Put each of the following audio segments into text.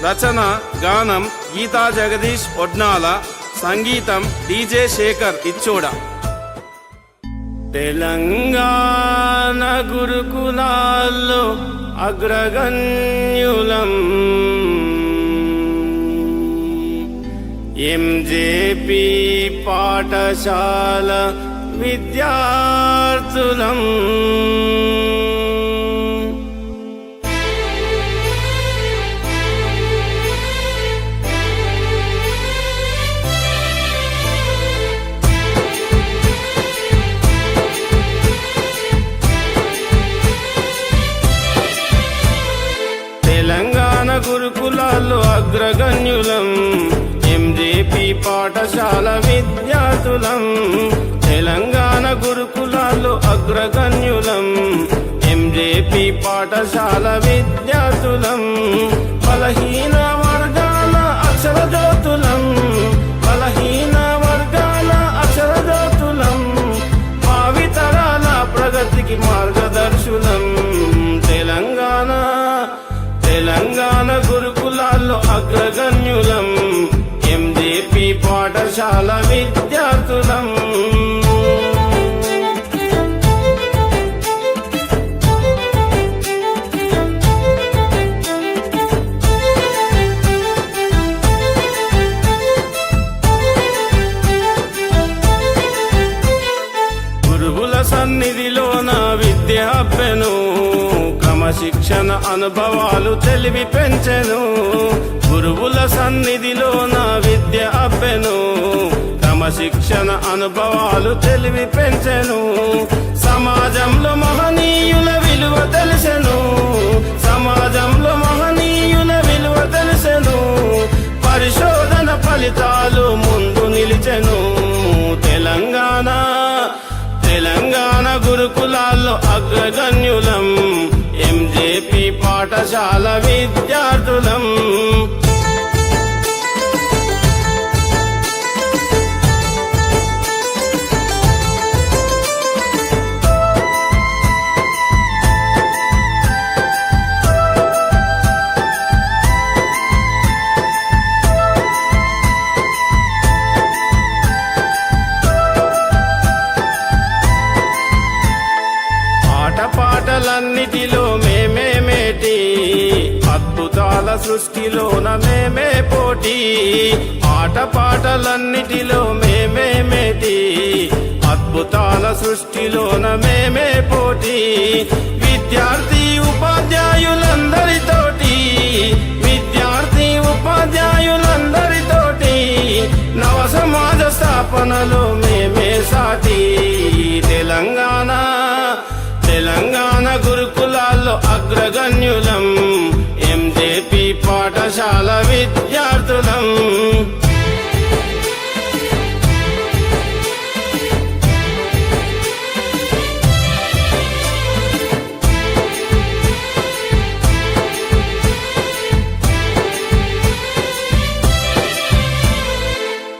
రచన గానం గీతా జగదీష్ ఒడ్నాల, సంగీతం DJ శేఖర్ ఇచ్చోడ. తెలంగాణ గురుకులాల్లో అగ్రగణ్యులం, MJP పాఠశాల విద్యార్థులం. తెలంగాణ గురుకులాల్లో అగ్రగణ్యులం, MJP పాఠశాల విద్యార్థులం. తెలంగాణ గురుకులాల్లో అగ్రగణ్యులం, MJP పాఠశాల విద్యార్థులం. బలహీన వర్గాల అక్షరజ్యోతులం, బలహీన వర్గాల అక్షరజ్యోతులం. భావితరాల ప్రగతికి మార్గదర్శులం. తెలంగాణ గురుకులాల్లో అగ్రగణ్యులం, MJP పాఠశాల విద్యార్థులం. గురువుల సన్నిధిలోన విద్య అబ్బెను, క్రమశిక్షణ అనుభవాలు తెలివి పెంచెను. గురువుల సన్నిధిలోన విద్య అబ్బెను, క్రమశిక్షణ అనుభవాలు తెలివి పెంచెను. సమాజంలో మహనీయుల విలువ తెలిసెను, సమాజంలో మహనీయుల విలువ తెలిసెను. పరిశోధన ఫలితాలు ముందు నిలిచెను. తెలంగాణ గురుకులాల్లో అగ్రగణ్యులం, MJP పాఠశాల విద్యార్థులం. పాటలన్నిటిలో మేమే మేటి, అద్భుతాల సృష్టిలోన మేమే పోటీ. పాటలన్నిటిలో మేమే మేటి, అద్భుతాల సృష్టిలోన మేమే పోటీ. విద్యార్థి ఉపాధ్యాయులందరితోటి, విద్యార్థి ఉపాధ్యాయులందరితోటి. నవ సమాజ స్థాపనలో మేమే సాటి. తెలంగాణ గురుకులాల్లో అగ్రగణ్యులం, MJP పాఠశాల విద్యార్థులం.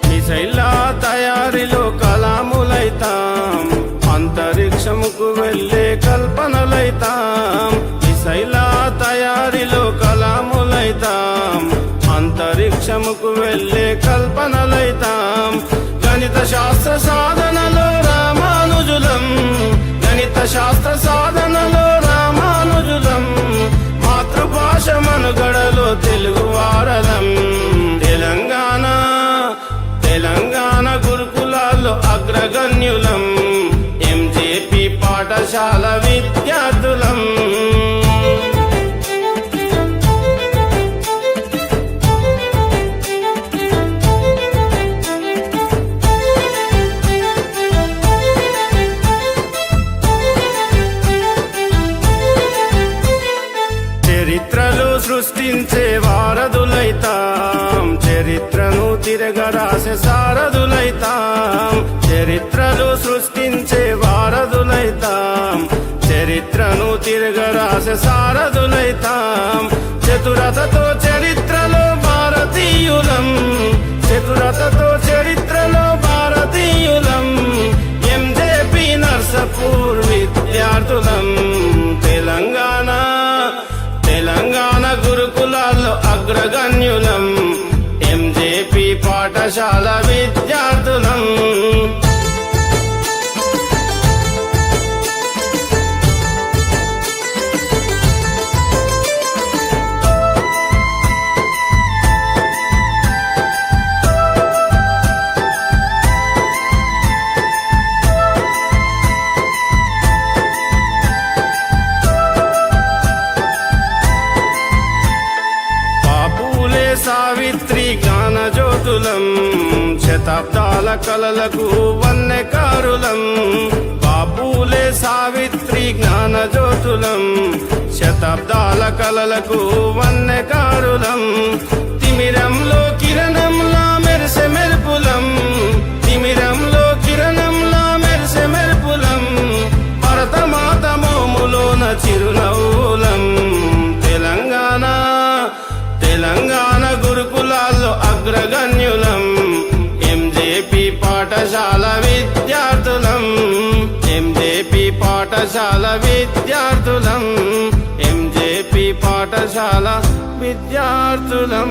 మిసైళ్ళ తయారీలో కలాములైతాం, అంతరిక్షముకు వెళ్ళే కల్పనలైతాం. మిసైల తయారీలో కలాములైతాం, అంతరిక్షముకు వెళ్ళే కల్పనలైతాం. గణిత శాస్త్ర సాధనలో రామానుజులం, గణిత శాస్త్ర సాధనలో రామానుజులం. మాతృభాష మనుగడలో తెలుగు వారలం. తెలంగాణ గురుకులాల్లో అగ్రగణ్యులం, MJP పాఠశాల విద్యార్థులం. చరిత్రలు సృష్టించే వారధులైతాం, చరిత్రను తిరగరాసే సారథులైతాం. చరిత్రలు సృష్టించే వారధులైతాం, చరిత్రను తిరగరాసే సారథులైతాం. చతురతతో చరిత్రలో భారతీయులం, చతురతతో చరిత్రలో భారతీయులం. MJP నర్సపూర్ విద్యార్థులం. తెలంగాణ గురుకులాల్లో అగ్రగణ్యులం. పాఠశాల విద్యార్థులం. సావిత్రి జ్ఞానజ్యోతులం, శతాబ్దాల కలలకు వన్నెకారులం. బాపులే సావిత్రి జ్ఞానజ్యోతులం, శతాబ్దాల కలలకు వన్నెకారులం. తిమిరంలో కిరణంలా మెరిసె మెరుపులం, తిమిరంలో కిరణంలా మెరిసె మెరుపులం. భరతమాత మోములోన చిరునవ్వులం. తెలంగాణ గురుకులాల్లో అగ్రగణ్యులం. ఎంజేపీ పాఠశాల విద్యార్థులం, ఎంజేపీ పాఠశాల విద్యార్థులం, ఎంజేపీ పాఠశాల విద్యార్థులం.